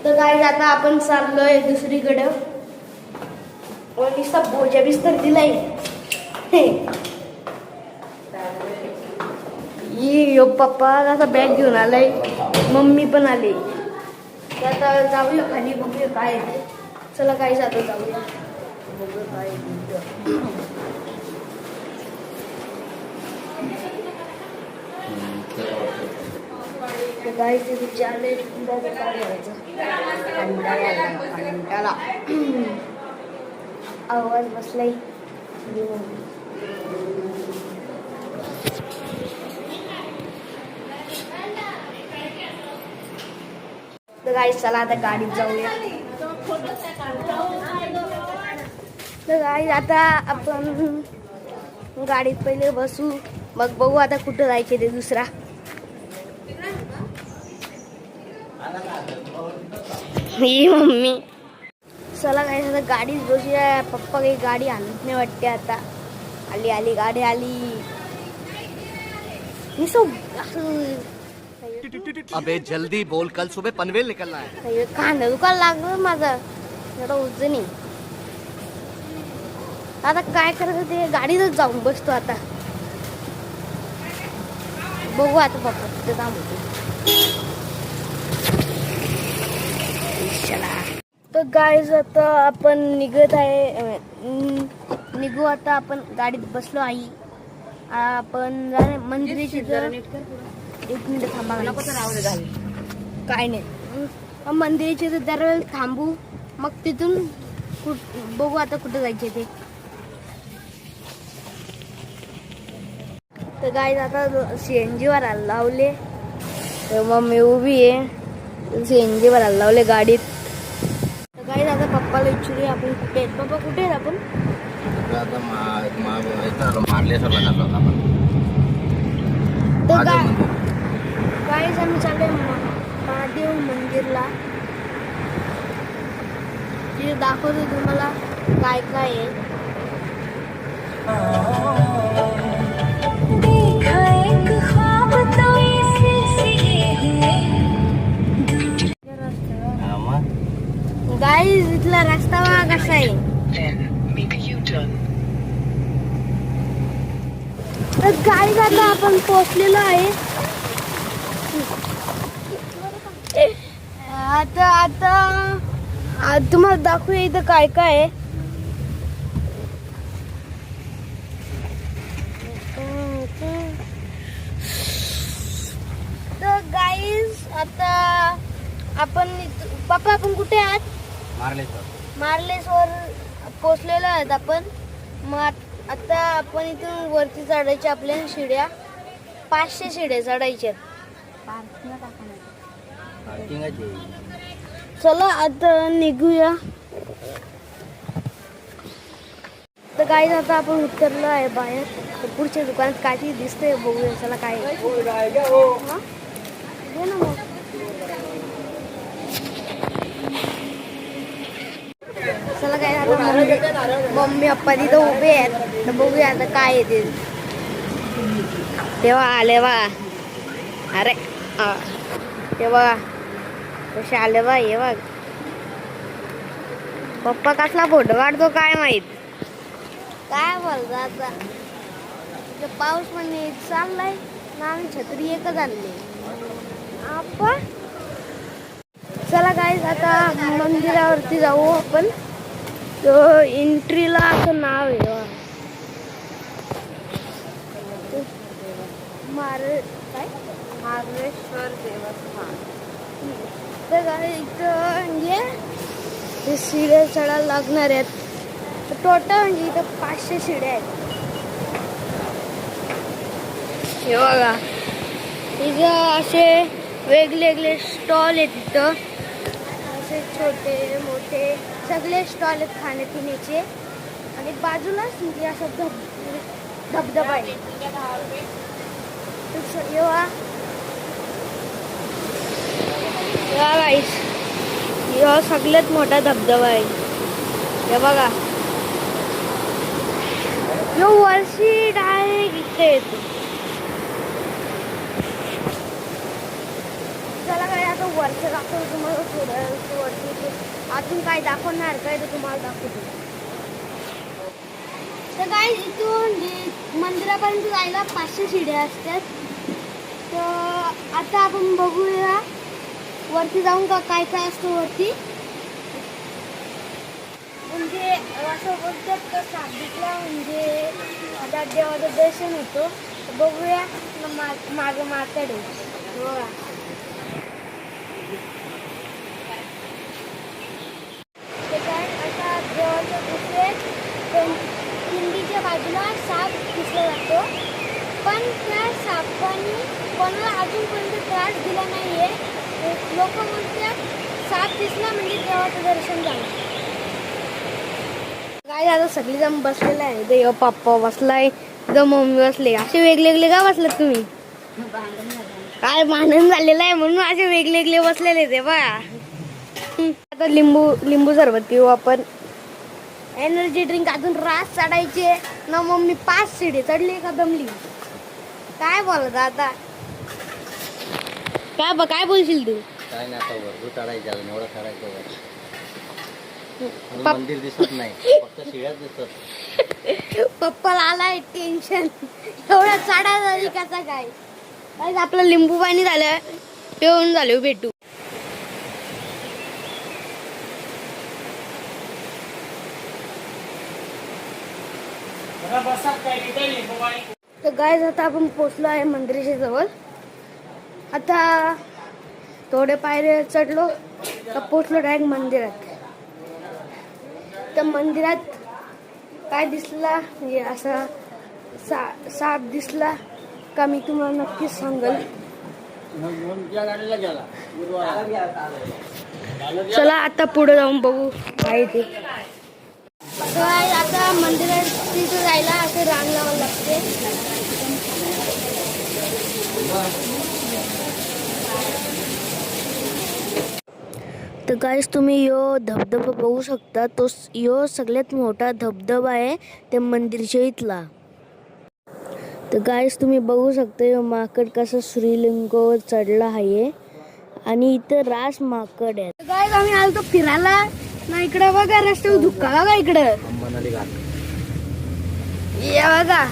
तर गाईज आता आपण चाललोय दुसरीकडं. नुसता बोजा बिस्तर दिलाय. यो पप्पा असा बॅग घेऊन आलाय, मम्मी पण आली. आता जाऊया खाली, बघूया काय आहे. चला गाईज आता जाऊया, बघूया काय गाईज तिथे चालले. काय करायचं, कंटाळा आवाज बसलाय. तर गाईज चला आता गाडीत जाऊया. तर गाईज आता आपण गाडीत पहिले बसू, मग बघू आता कुठं जायचे ते दुसरा. ही मम्मी. चला गाईज आता गाडीत बसूया. पप्पा काही गाडी आणत नाही वाटते आता. आली आली गाडी आली. अबे जल्दी बोल, कल सुबह पनवेल निकलना है. कांदा दुकान लागलं माझं, एवढं उजनी. आता काय करायचं ते, गाडीतच जाऊन बसतो आता. बघू आता पप्पा तिथे थांबतो. तर गाईज आता आपण निघत आहे, निघू आता. आपण गाडीत बसलो आई. आपण मंदिराची एक मिनिट थांबा, काय नाही. मंदिराच्या दरवेळेस थांबू, मग तिथून बघू आता कुठं जायचे ते. तर गाईज आता CNG वर लावले. तर मम्मी उभी आहे, CNG वर लावले गाडीत. तर गाईज आता पप्पाला विचारूया आपण कुठे आहेत. पप्पा कुठे आहेत आपण? तर गाईज आम्ही चाललोय महादेव मंदिरला. तिथे दाखवतो तुम्हाला काय काय आहे. गाईज इथला रस्ता कसा आहे. तर गाईज आता आपण पोहोचलेलो आहे. आता तुम्हाला दाखवूया इथं काय काय आहे. तर गाईज आता आपण पप्पा आपण कुठे आहात? मार्लेश्वर पोचलेलो आहेत आपण. मग आता आपण इथून वरती चढायचे आपल्याला शिड्या. 500 शिड्या चढायच्या. चला आता निघूया. तर गाईज आता आपण उतरलो आहे बाहेर. तर पुढच्या दुकानात काय दिसतंय बघूया. चला काय ना मग. चला काय आता मम्मी पप्पा तिथं उभे आहेत. तर बघूया आता काय येते. तेव्हा आले बा. अरे तेव्हा कसे आले बा. हे बघ पप्पा कसला फोटो काढतो काय माहित. काय बोलतो आता. पाऊस म्हणजे चाललाय ना. आम्ही छत्री एकच आणली. आपण चला गाईज आता मंदिरावरती जाऊ आपण. तो एंट्रीला असं नाव आहे मार्लेश्वर देवस्थान. तर इथं हे शिड्या चढायला लागणार आहेत. टोटल म्हणजे इथं 500 शिड्या आहेत. हे बघा इथं असे वेगवेगळे स्टॉल आहेत. तिथं असे छोटे मोठे सगळे स्टॉल आहेत खाण्यापिण्याचे. आणि बाजूलाच म्हणजे असं धबधबा आहे. हा सगळ्यात मोठा धबधबा आहे. हे बघा यो वर्षी डायरेक्ट इथे येतो. चला काय आता वरचं दाखवतो तुम्हाला थोडं. अजून काय दाखवणार काय तर तुम्हाला दाखवतो. तर काय इथून मंदिरापर्यंत जायला 500 शिड्या असतात. तर आता आपण बघूया वरती जाऊन काय काय असतं वरती. म्हणजे असं बोलतात का साधिकला म्हणजे आता देवाचं दर्शन होतं. बघूया मागं माकड आहे बघा. ते काय आता देवाच्या दुसरे पिंडीच्या बाजूला साप दिसला जातो. पण त्या सापाने कोणाला अजूनपर्यंत त्रास दिला नाहीये. लोक म्हणतात साप दिसला म्हणजे देवाचं दर्शन झालं. काय आता सगळीजण बसलेलं आहे. देव पप्पा बसलाय, मम्मी बसले. असे वेगवेगळे का बसलेत तुम्ही? काय भांडण झालेलं आहे म्हणून असे वेगवेगळे बसलेले ते बघा. आता लिंबू सरबत पिऊ आपण. एनर्जी ड्रिंक अजून रास चढायचे ना. मम्मी 5 शिडे चढली का दमली. काय बोलत आता काय बोलशील तू? काय नाही आता भरपूर चढायचं अजून एवढं चढायचं. मंदिर दिसत नाही फक्त शिड्याच दिसत. पप्पाला आलाय टेन्शन एवढा चढा झाली कसा काय. आपलं लिंबू पाणी झालं पिऊन झालं भेटू. तर गाइस आता आपण पोचलो आहे मंदिराच्या जवळ. आता थोडे पायऱ्या चढलो तर पोचलो डायरेक्ट मंदिरात. तर मंदिरात काय दिसला म्हणजे असा साप दिसला का मी तुम्हाला नक्कीच सांगल. चला आता पुढे जाऊन बघू काय ते. आता मंदिरात तिथं जायला असं रांग लावावं लागते. तर गाईस तुम्ही यो धबधबा बघू शकता. तो यो सगळ्यात मोठा धबधबा आहे त्या मंदिरच्या इथला. तर गाईस तुम्ही बघू शकता यो माकड कसं श्रीलिंगावर चढला आहे आणि इथं रास माकड आहे. गाईस आम्ही आलो फिरायला ना. इकडे बघा रस्त्यावर धुक्का बघा. इकडं या बघा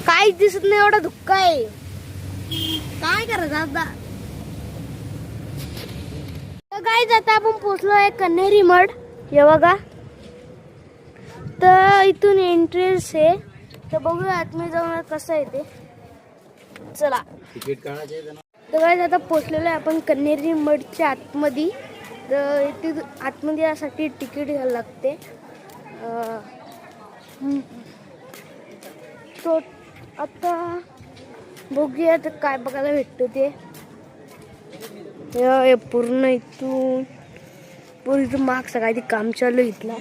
काहीच दिसत नाही एवढा धुक्का आहे. काय करायचं आता. गाईज आता आपण पोचलो आहे कन्हेरी मठ. हे बघा तर इथून एंट्रन्स आहे. तर बघूया आतमध्ये जाऊन कसं आहे ते. चला तिकीट काढायचे. तर गाईज आता पोचलेलो आहे आपण कन्हेरी मठच्या आतमध्ये. तर इथे आतमध्ये यासाठी तिकीट घ्यायला लागते. तो आता बघूया तर काय बघायला भेटतं ते. पूर्ण इथून पूर्ण माग सगळं काम चालू इथला.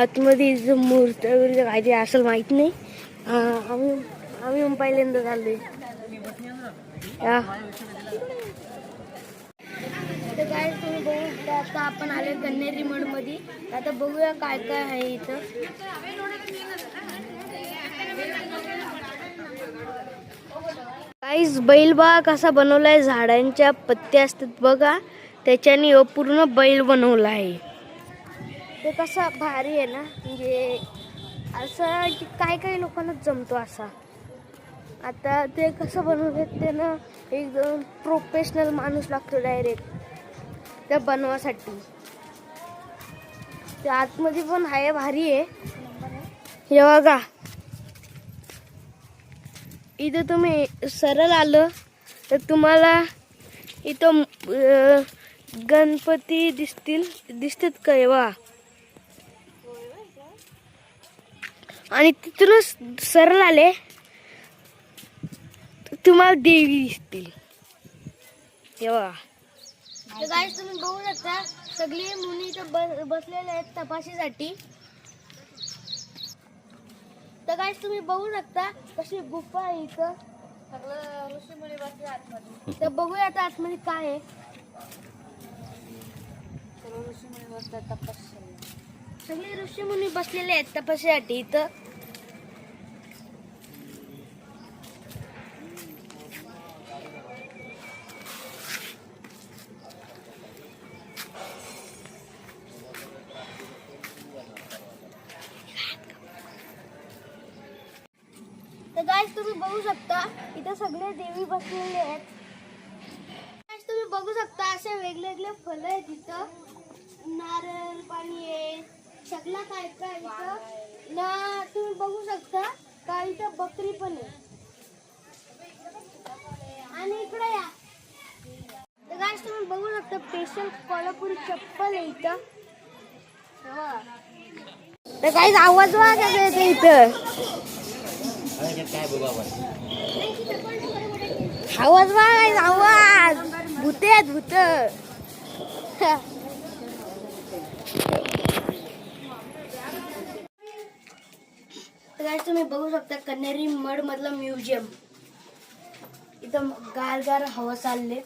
आतमध्ये मूर्त्या वगैरे काय ते असेल माहित नाही. आम्ही पहिल्यांदा चाललोय. तर काय तुम्ही बघू शकता आता आपण आले कन्हेरी मठ मध्ये. आता बघूया काय काय आहे इथं. गाईस बैल बघा कसा बनवलाय. झाडांच्या पत्त्या असतात बघा त्याच्याने पूर्ण बैल बनवला आहे. ते कसा भारी आहे ना. म्हणजे असं काय काही लोकांना जमतो असा. आता ते कसं बनवतात ते ना एकदम प्रोफेशनल माणूस लागतो डायरेक्ट त्या बनवासाठी. ते आतमध्ये पण आहे भारी आहे. हे बघा इथं तुम्ही सरळ आलं तर तुम्हाला इथं गणपती दिसतात का वा. आणि तिथूनच सरळ आले तुम्हाला देवी दिसतील. हे बघा. तर गाईस तुम्ही बघू शकता सगळे मुली इथं बसलेले आहेत तपाशीसाठी. तर गाईस तुम्ही बघू शकता कशी गुफा आहे इथं. सगळं ऋषीमुनी बसले आतमध्ये. तर बघूया आता आतमध्ये काय आहे. सगळे ऋषीमुनी बसलेले आहेत तपाशीसाठी इथं. तुम्ही बघू शकता इथं सगळे देवी बसलेले आहेत. Guys, तुम्ही बघू शकता असे वेगळे वेगळे फळं आहेत इथं. नारळ पाणी आहे, शकला काय काय इथं ना. तुम्ही बघू शकता का इथं बकरी पण आहे. आणि इकडे या तर गाइस तुम्ही बघू शकता स्पेशल कोल्हापुरी चप्पल आहे इथं. तर गाइस आवाज वागा येते इथं. काय बघू आपण आवाज वागायचा आवाज. भूते आहेत भूत. तर गाइस तुम्ही बघू शकता कन्हेरी मठ मधलं म्युझियम. इथं गार गार हवा चालले.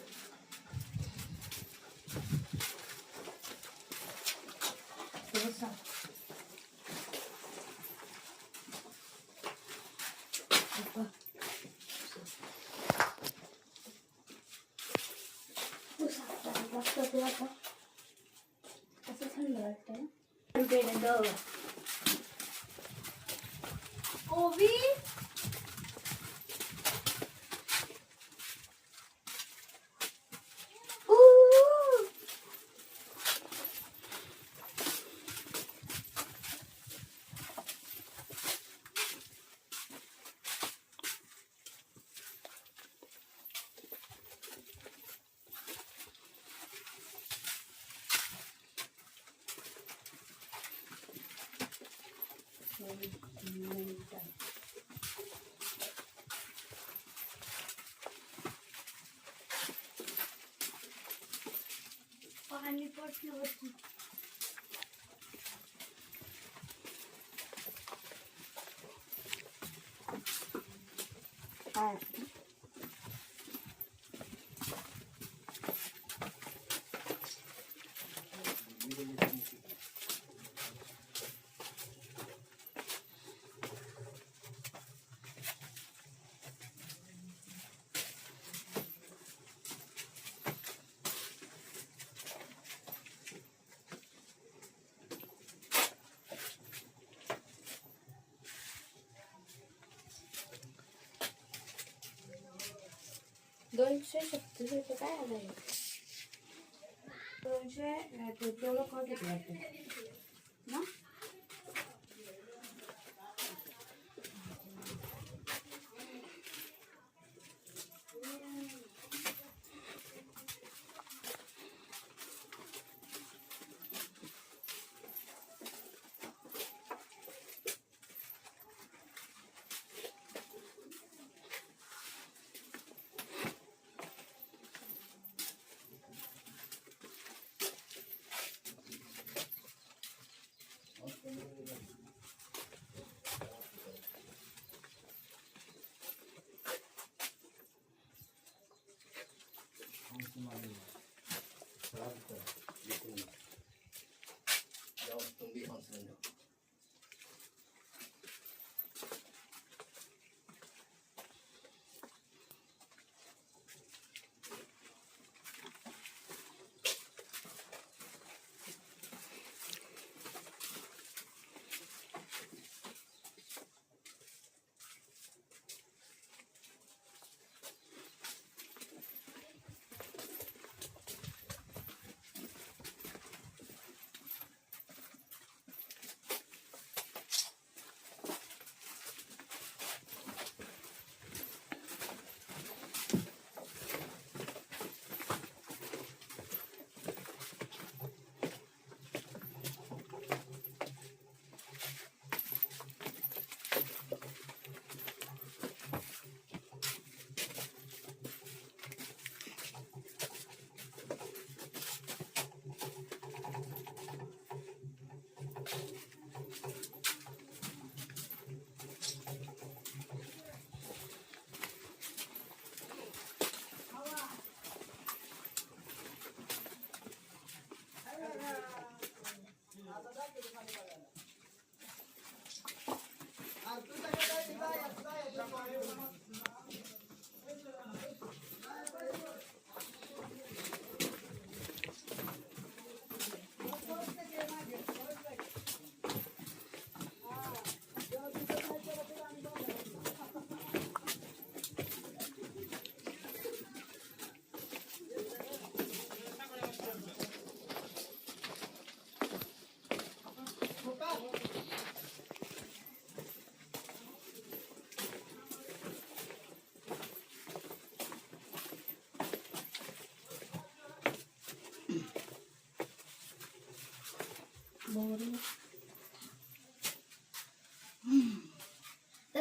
ओवी पाणी पडते. दोनशे छत्तीस रुपये काय आलं? 200 तेवढं खत घेतलं ना.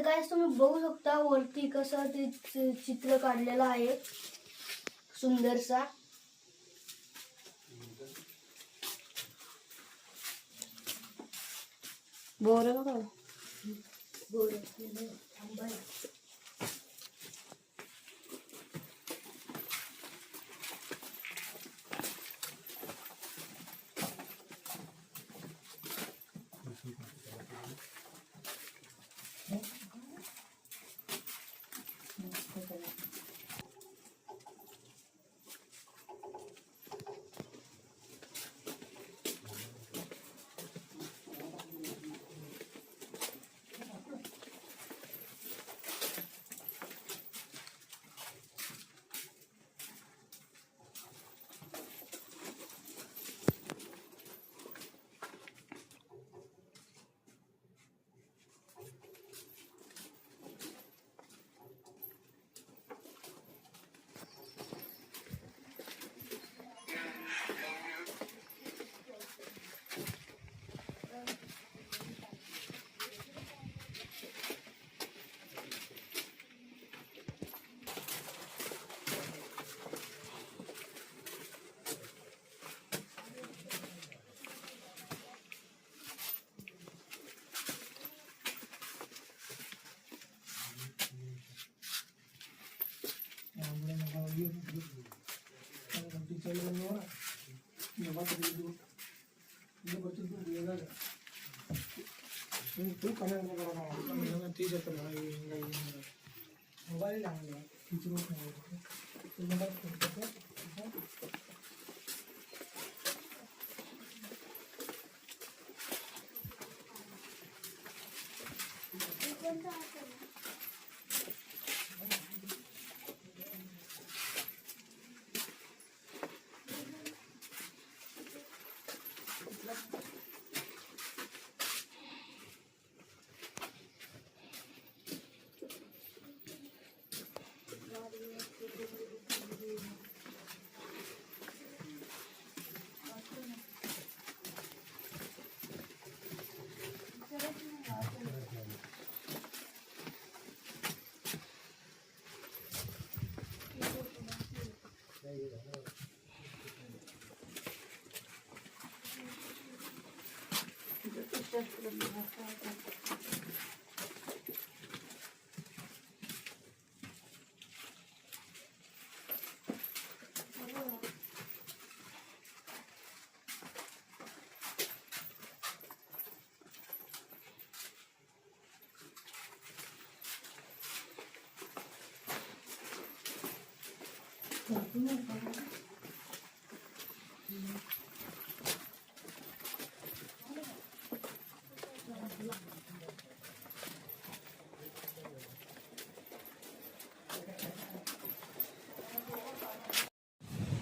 गाईस तुम्ही बघू शकता वरती कसं ते चित्र काढलेलं आहे सुंदरसा. बोर बघा.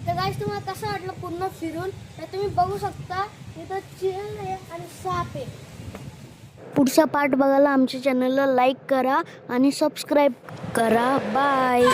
तर गाईस तुम्हाला कसं वाटलं पूर्ण फिरून तर तुम्ही बघू शकता इथं चेअर आहे आणि साप आहे. पुढचा पार्ट बघायला आमच्या चॅनलला लाईक करा आणि सबस्क्राईब करा. बाय.